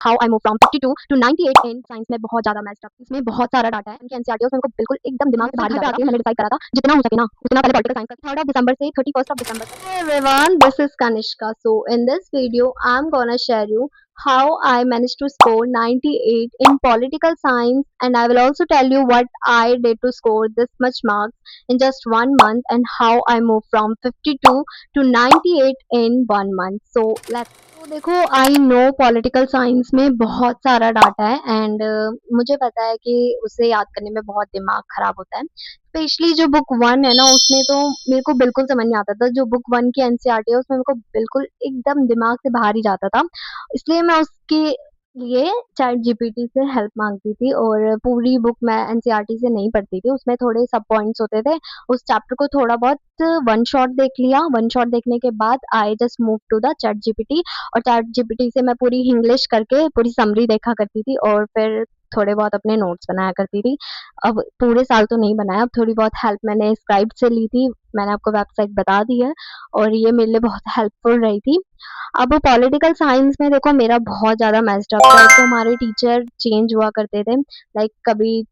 How I move from 52 to 98 in science में बहुत ज़्यादा मैच्ड अप। इसमें बहुत सारा डाटा है, इनकी एनसीईआरटी उसमें मेरे को बिल्कुल एकदम दिमाग से बाहर ही जाता था। मैंने डिसाइड करा था जितना हो सके ना उतना पहले पॉलिटिकल साइंस का 3rd ऑफ दिसंबर से 31st ऑफ दिसंबर तक। Hey everyone, this is Kanishka. So in this video, I'm gonna share you how I managed to score 98 in political science, and I will also tell you what I did to score this much marks in just 1 month and how I moved from 52 to 98 in 1 month. So let's तो देखो, I know political science में बहुत सारा data है and मुझे पता है कि उसे याद करने में बहुत दिमाग खराब होता है। स्पेशली जो बुक वन है ना, उसमें तो मेरे को बिल्कुल समझ नहीं आता था। जो बुक वन की एनसीईआरटी है उसमें मेरे को बिल्कुल एकदम दिमाग से बाहर ही जाता था। इसलिए मैं उसके लिए चैट जीपीटी से हेल्प मांगती थी और पूरी बुक मैं एनसीईआरटी से नहीं पढ़ती थी। उसमें थोड़े सब पॉइंट्स होते थे, उस चैप्टर को थोड़ा बहुत वन शॉट देख लिया। वन शॉट देखने के बाद I just move to the chat GPT और चैट जीपीटी से मैं पूरी इंग्लिश करके पूरी समरी देखा करती थी और फिर थोड़े बहुत अपने नोट्स बनाया करती थी। अब पूरे साल तो नहीं बनाया, अब थोड़ी बहुत हेल्प मैंने स्क्राइब से ली थी। मैंने आपको वेबसाइट बता दी है और ये मेरे लिए बहुत हेल्पफुल रही थी। अब पॉलिटिकल साइंस में देखो मेरा बहुत ज़्यादा मैच्ड अप था। एक तो हमारे टीचर चेंज हुआ करते थे, लाइक कभी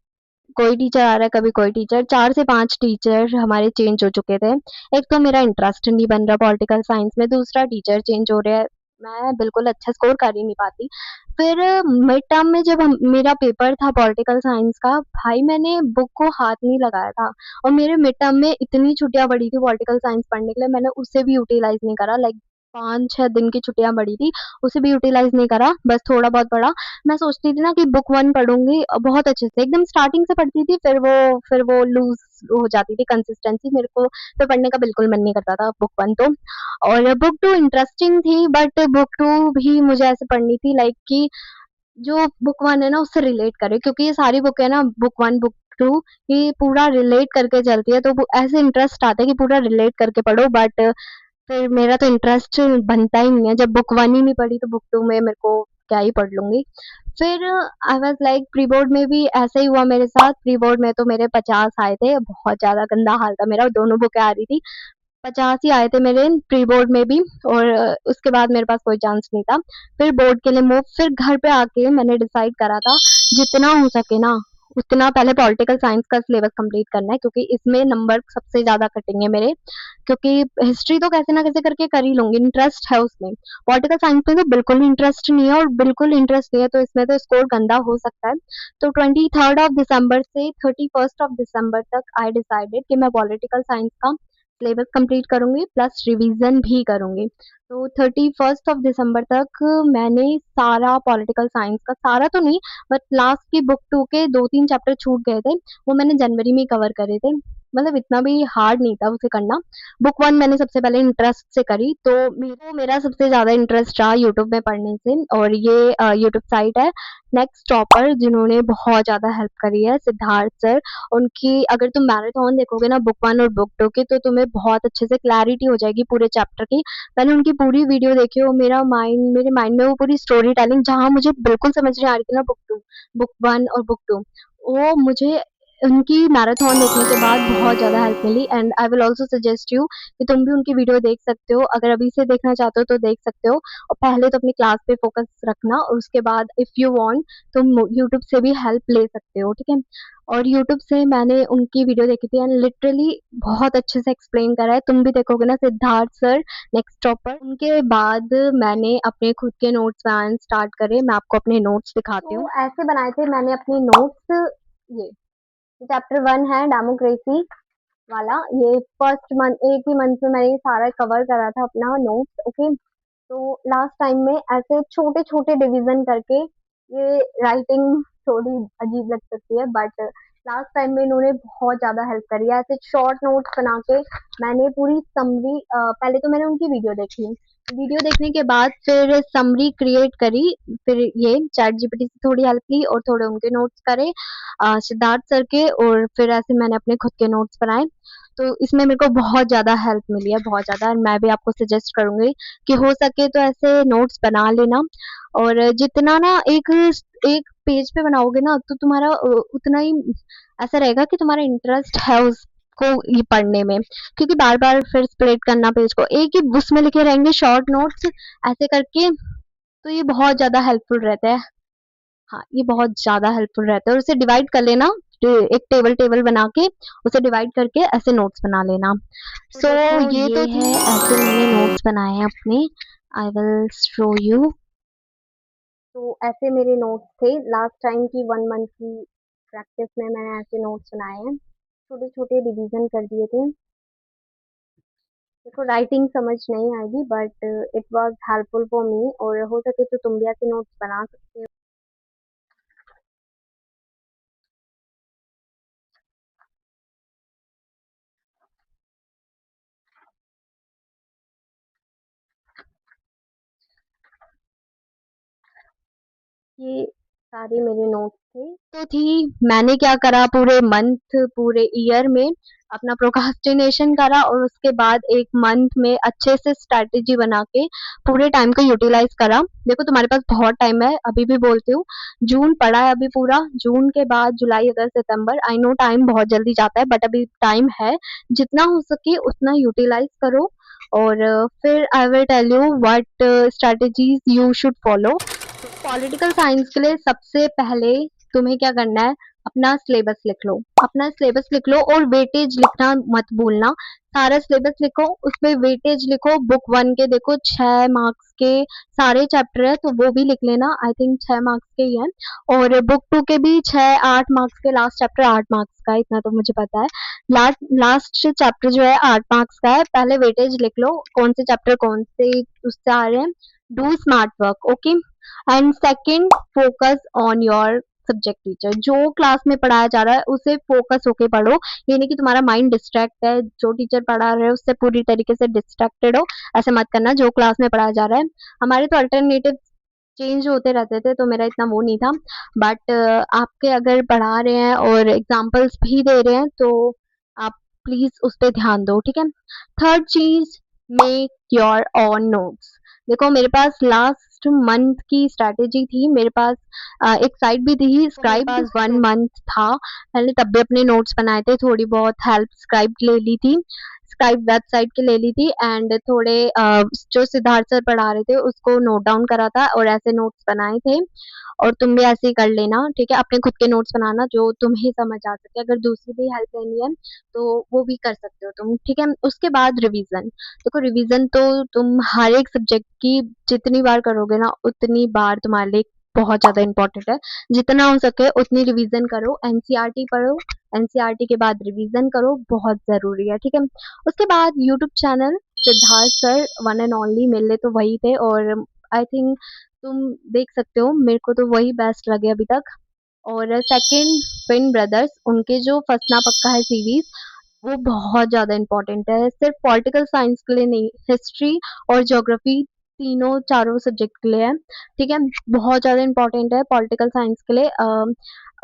कोई टीचर आ रहा है, कभी कोई टीचर, 4 से 5 टीचर हमारे चेंज हो चुके थे। एक तो मेरा इंटरेस्ट नहीं बन रहा पॉलिटिकल साइंस में, दूसरा टीचर चेंज हो रहे हैं, मैं बिल्कुल अच्छा स्कोर कर ही नहीं पाती। फिर मिड टर्म में जब मेरा पेपर था पॉलिटिकल साइंस का, भाई मैंने बुक को हाथ नहीं लगाया था और मेरे मिड टर्म में इतनी छुट्टियाँ पड़ी थी पॉलिटिकल साइंस पढ़ने के लिए, मैंने उसे भी यूटिलाइज़ नहीं करा। लाइक 5-6 दिन की छुट्टियाँ पड़ी थी, उसे भी यूटिलाइज़ नहीं करा, बस थोड़ा बहुत पढ़ा। मैं सोचती थी ना कि बुक 1 पढ़ूँगी बहुत अच्छे से, एकदम स्टार्टिंग से पढ़ती थी, फिर वो लूज़ हो जाती थी कंसिस्टेंसी, मेरे को फिर पढ़ने का बिल्कुल मन नहीं करता था बुक 1 तो। और बुक 2 इंटरेस्टिंग थी, बट बुक 2 भी मुझे ऐसे पढ़नी थी लाइक कि जो बुक 1 है ना उससे रिलेट करे, क्योंकि ये सारी बुक है ना, बुक 1, बुक 2, ये पूरा रिलेट करके चलती है, तो वो ऐसे इंटरेस्ट आता है कि पूरा रिलेट करके पढ़ो। बट फिर मेरा तो इंटरेस्ट बनता ही नहीं है, जब बुक 1 ही नहीं पढ़ी तो बुक 2 में मेरे को क्या ही पढ़ लूँगी। फिर I was like pre board में भी ऐसा ही हुआ मेरे साथ। प्री बोर्ड में तो मेरे 50 आए थे, बहुत ज़्यादा गंदा हाल था मेरा, दोनों बुकें आ रही थी। 50 ही आए थे मेरे प्री बोर्ड में भी और उसके बाद मेरे पास कोई चांस नहीं था। फिर बोर्ड के लिए मूव, फिर घर पे आके मैंने डिसाइड करा था जितना हो सके ना उतना पहले पॉलिटिकल साइंस का सिलेबस कंप्लीट करना है, क्योंकि इसमें नंबर सबसे ज़्यादा कटेंगे मेरे। क्योंकि हिस्ट्री तो कैसे ना कैसे करके कर ही लूँगी, इंटरेस्ट है उसमें। पॉलिटिकल साइंस में तो बिल्कुल इंटरेस्ट नहीं है और बिल्कुल इंटरेस्ट नहीं है, तो इसमें तो स्कोर गंदा हो सकता है। तो 23rd ऑफ दिसंबर से 31st ऑफ दिसंबर तक आई डिसाइडेड कि मैं पॉलिटिकल साइंस का सिलेबस कंप्लीट करूँगी प्लस रिवीजन भी करूँगी। तो 31st ऑफ दिसंबर तक मैंने सारा पॉलिटिकल साइंस का, सारा तो नहीं बट लास्ट की बुक 2 के 2-3 चैप्टर छूट गए थे, वो मैंने जनवरी में ही कवर करे थे। मतलब इतना भी हार्ड नहीं था उसे करना। बुक 1 मैंने सबसे पहले इंटरेस्ट से करी, तो मेरा सबसे ज़्यादा इंटरेस्ट रहा यूट्यूब में पढ़ने से। और ये यूट्यूब साइट है नेक्स्ट टॉपर, जिन्होंने बहुत ज़्यादा हेल्प करी है, सिद्धार्थ सर। उनकी अगर तुम मैराथन देखोगे ना बुक 1 और बुक 2 की, तो तुम्हें बहुत अच्छे से क्लैरिटी हो जाएगी पूरे चैप्टर की। मैंने उनकी पूरी वीडियो देखी और मेरे माइंड में वो पूरी स्टोरी टेलिंग, जहाँ मुझे बिल्कुल समझ नहीं आ रही थी ना बुक 1 और बुक 2, वो मुझे उनकी मैराथन देखने के बाद बहुत ज़्यादा हेल्प मिली। And I will also suggest you कि तुम भी उनकी वीडियो देख सकते हो। अगर अभी से देखना चाहते हो तो देख सकते हो, और पहले तो अपनी क्लास पे फोकस रखना और उसके बाद इफ़ यू वांट तुम यूट्यूब से भी हेल्प ले सकते हो, ठीक है? और यूट्यूब से मैंने उनकी वीडियो देखी थी एंड लिटरली बहुत अच्छे से एक्सप्लेन करा है। तुम भी देखोगे ना सिद्धार्थ सर नेक्स्ट टॉपर, उनके बाद मैंने अपने खुद के नोट्स बनाने स्टार्ट करे। मैं आपको अपने नोट्स दिखाती हूँ। तो ऐसे बनाए थे मैंने अपने नोट्स। ये चैप्टर 1 है डेमोक्रेसी वाला, ये फर्स्ट मंथ, एक ही मंथ में मैंने ये सारा कवर करा था अपना नोट्स, ओके। तो लास्ट टाइम में ऐसे छोटे छोटे डिवीजन करके, ये राइटिंग थोड़ी अजीब लग सकती है बट लास्ट टाइम में इन्होंने बहुत ज़्यादा हेल्प करी है। ऐसे शॉर्ट नोट्स बना के मैंने पूरी समरी, पहले तो मैंने उनकी वीडियो देखी, वीडियो देखने के बाद फिर समरी क्रिएट करी, फिर ये चैट जीपीटी से थोड़ी हेल्प ली और थोड़े उनके नोट्स करे सिद्धार्थ सर के, और फिर ऐसे मैंने अपने खुद के नोट्स बनाए। तो इसमें मेरे को बहुत ज़्यादा हेल्प मिली है, बहुत ज़्यादा। मैं भी आपको सजेस्ट करूँगी कि हो सके तो ऐसे नोट्स बना लेना। और जितना ना एक एक पेज पे बनाओगे ना तो तुम्हारा उतना ही ऐसा रहेगा कि तुम्हारा इंटरेस्ट है उसको ये पढ़ने में, क्योंकि बार-बार फिर स्प्लिट करना पेज को, एक ही उसमें लिखे रहेंगे शॉर्ट नोट्स ऐसे करके तो ये बहुत ज़्यादा हेल्पफुल रहता है। हाँ, ये बहुत ज़्यादा हेल्पफुल रहता है और उसे डिवाइड कर लेना, एक टेबल टेबल बना के उसे डिवाइड करके ऐसे नोट्स बना लेना। सो ये तो है, ऐसे मैंने नोट्स बनाए हैं अपने। I will show you. तो ऐसे मेरे नोट्स थे लास्ट टाइम की 1 मंथ की प्रैक्टिस में मैंने ऐसे नोट्स बनाए हैं, छोटे छोटे रिवीजन कर दिए थे। देखो राइटिंग समझ नहीं आएगी but it was helpful for me, और हो सके तो तुम भी ऐसे नोट्स बना सकते हो। ये सारे मेरे नोट्स थे। तो थी मैंने क्या करा पूरे मंथ, पूरे ईयर में अपना प्रोक्रास्टिनेशन करा, और उसके बाद एक मंथ में अच्छे से स्ट्रैटेजी बना के पूरे टाइम को यूटिलाइज करा। देखो तुम्हारे पास बहुत टाइम है, अभी भी बोलती हूँ। जून पड़ा है अभी पूरा, जून के बाद जुलाई अगस्त सितंबर, आई नो टाइम बहुत जल्दी जाता है बट अभी टाइम है। जितना हो सके उतना यूटिलाइज करो, और फिर I will tell you what strategies you should follow. Political science के लिए सबसे पहले तुम्हें क्या करना है, अपना सिलेबस लिख लो। अपना सिलेबस लिख लो और वेटेज लिखना मत भूलना। सारा सिलेबस लिखो, उसमें वेटेज लिखो। बुक 1 के देखो 6 मार्क्स के सारे चैप्टर है, तो वो भी लिख लेना। आई थिंक 6 मार्क्स के ही है। और बुक 2 के भी 6 8 मार्क्स के, लास्ट चैप्टर 8 मार्क्स का है, इतना तो मुझे पता है। लास्ट चैप्टर जो है 8 मार्क्स का है। पहले वेटेज लिख लो, कौन से चैप्टर कौन से उससे आ रहे हैं। Do smart work, okay. And second, focus on your subject teacher. जो क्लास में पढ़ाया जा रहा है उसे फोकस होके पढ़ो। ये नहीं कि तुम्हारा माइंड डिस्ट्रैक्ट है, जो टीचर पढ़ा रहे हैं उससे पूरी तरीके से डिस्ट्रैक्टेड हो। ऐसे मत करना। जो क्लास में पढ़ाया जा रहा है, हमारे तो अल्टरनेटिव चेंज होते रहते थे तो मेरा इतना वो नहीं था। बट आपके अगर पढ़ा रहे हैं और एग्जाम्पल्स भी दे रहे हैं तो आप प्लीज उस पर ध्यान दो, ठीक है। थर्ड चीज, मेक योर ऑन नोट्स। देखो मेरे पास लास्ट मंथ की स्ट्रैटेजी थी, मेरे पास एक साइट भी थी स्क्राइब, पास 1 मंथ था। मैंने तब भी अपने नोट्स बनाए थे, थोड़ी बहुत हेल्प स्क्राइब ले ली थी, स्क्राइब वेबसाइट की ले ली थी, एंड थोड़े जो सिद्धार्थ सर पढ़ा रहे थे उसको नोट डाउन करा था और ऐसे नोट्स बनाए थे। और तुम भी ऐसे ही कर लेना, ठीक है। अपने खुद के नोट्स बनाना जो तुम्हें समझ आ सके। अगर दूसरी भी हेल्प लेनी है तो वो भी कर सकते हो तुम, ठीक है। उसके बाद रिवीजन। देखो रिवीजन तो तुम हर एक सब्जेक्ट की जितनी बार करोगे ना उतनी बार तुम्हारे लिए बहुत ज्यादा इंपॉर्टेंट है। जितना हो सके उतनी रिवीजन करो, एनसीईआरटी पढ़ो, एनसीईआरटी के बाद रिवीजन करो, बहुत जरूरी है, ठीक है। उसके बाद YouTube channel Siddharth sir, one and only, मिले तो वही थे, और आई थिंक तुम देख सकते हो, मेरे को तो वही बेस्ट लगे अभी तक। और सेकंड, ट्विन ब्रदर्स, उनके जो फसना पक्का है सीरीज, वो बहुत ज़्यादा इम्पोर्टेंट है, सिर्फ पॉलिटिकल साइंस के लिए नहीं, हिस्ट्री और ज्योग्राफी तीनों चारों सब्जेक्ट के लिए है, ठीक है। बहुत ज़्यादा इम्पोर्टेंट है पॉलिटिकल साइंस के लिए।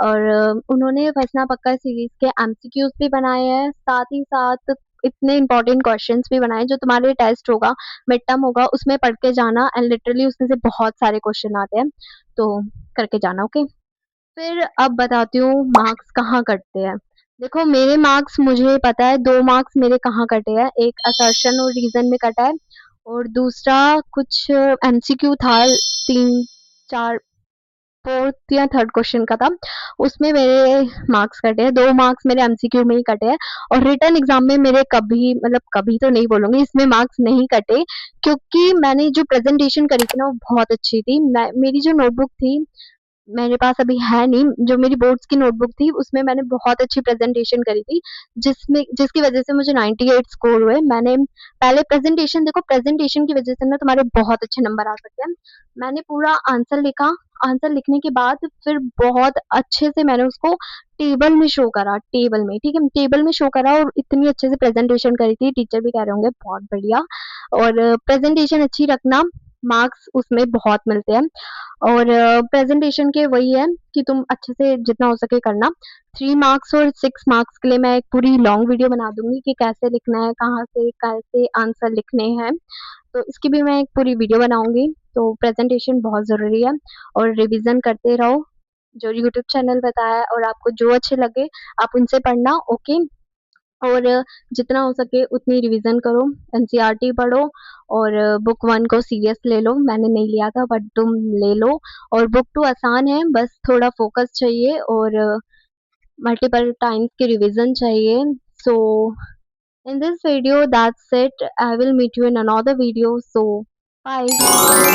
और उन्होंने फसना पक्का सीरीज के एमसीक्यूज भी बनाए हैं, साथ ही साथ इतने इंपॉर्टेंट क्वेश्चंस भी बनाए जो तुम्हारे टेस्ट होगा, मिड टर्म होगा, उसमें पढ़ के जाना, एंड लिटरली उसमें से बहुत सारे क्वेश्चन आते हैं, तो करके जाना, ओके। फिर अब बताती हूँ मार्क्स कहाँ कटते हैं। देखो मेरे मार्क्स मुझे पता है, 2 मार्क्स मेरे कहाँ कटे हैं। एक असर्शन और रीजन में कटा है, और दूसरा कुछ एमसीक्यू था, 3 4 फोर्थ या थर्ड क्वेश्चन का था, उसमें मेरे मार्क्स कटे हैं। 2 मार्क्स मेरे एमसीक्यू में ही कटे हैं। और रिटर्न एग्जाम में मेरे कभी, मतलब कभी तो नहीं बोलूंगी, इसमें मार्क्स नहीं कटे, क्योंकि मैंने जो प्रेजेंटेशन करी थी ना वो बहुत अच्छी थी। मेरी जो नोटबुक थी, मेरे पास अभी है नहीं, जो मेरी बोर्ड्स की नोटबुक थी उसमें मैंने बहुत अच्छी प्रेजेंटेशन करी थी, जिसमें जिसकी वजह से मुझे 98 स्कोर हुए। मैंने पहले प्रेजेंटेशन, देखो प्रेजेंटेशन की वजह से ना तुम्हारे बहुत अच्छे नंबर आ सकते हैं। मैंने पूरा आंसर लिखा, आंसर लिखने के बाद फिर बहुत अच्छे से मैंने उसको टेबल में शो करा, टेबल में, ठीक है, टेबल में शो करा, और इतनी अच्छे से प्रेजेंटेशन करी थी, टीचर भी कह रहे होंगे बहुत बढ़िया। और प्रेजेंटेशन अच्छी रखना, मार्क्स उसमें बहुत मिलते हैं। और प्रेजेंटेशन के वही है कि तुम अच्छे से जितना हो सके करना। 3 मार्क्स और 6 मार्क्स के लिए मैं एक पूरी लॉन्ग वीडियो बना दूंगी कि कैसे लिखना है, कहाँ से कैसे आंसर लिखने हैं, तो इसकी भी मैं एक पूरी वीडियो बनाऊंगी। तो प्रेजेंटेशन बहुत ज़रूरी है, और रिवीजन करते रहो, जो यूट्यूब चैनल बताया और आपको जो अच्छे लगे आप उनसे पढ़ना, ओके। और जितना हो सके उतनी रिवीजन करो, एनसीईआरटी पढ़ो और बुक 1 को सीरियस ले लो। मैंने नहीं लिया था बट तुम ले लो। और बुक 2 आसान है, बस थोड़ा फोकस चाहिए और मल्टीपल टाइम्स की रिवीजन चाहिए। सो in this video that's it. I will meet you in another video. So bye.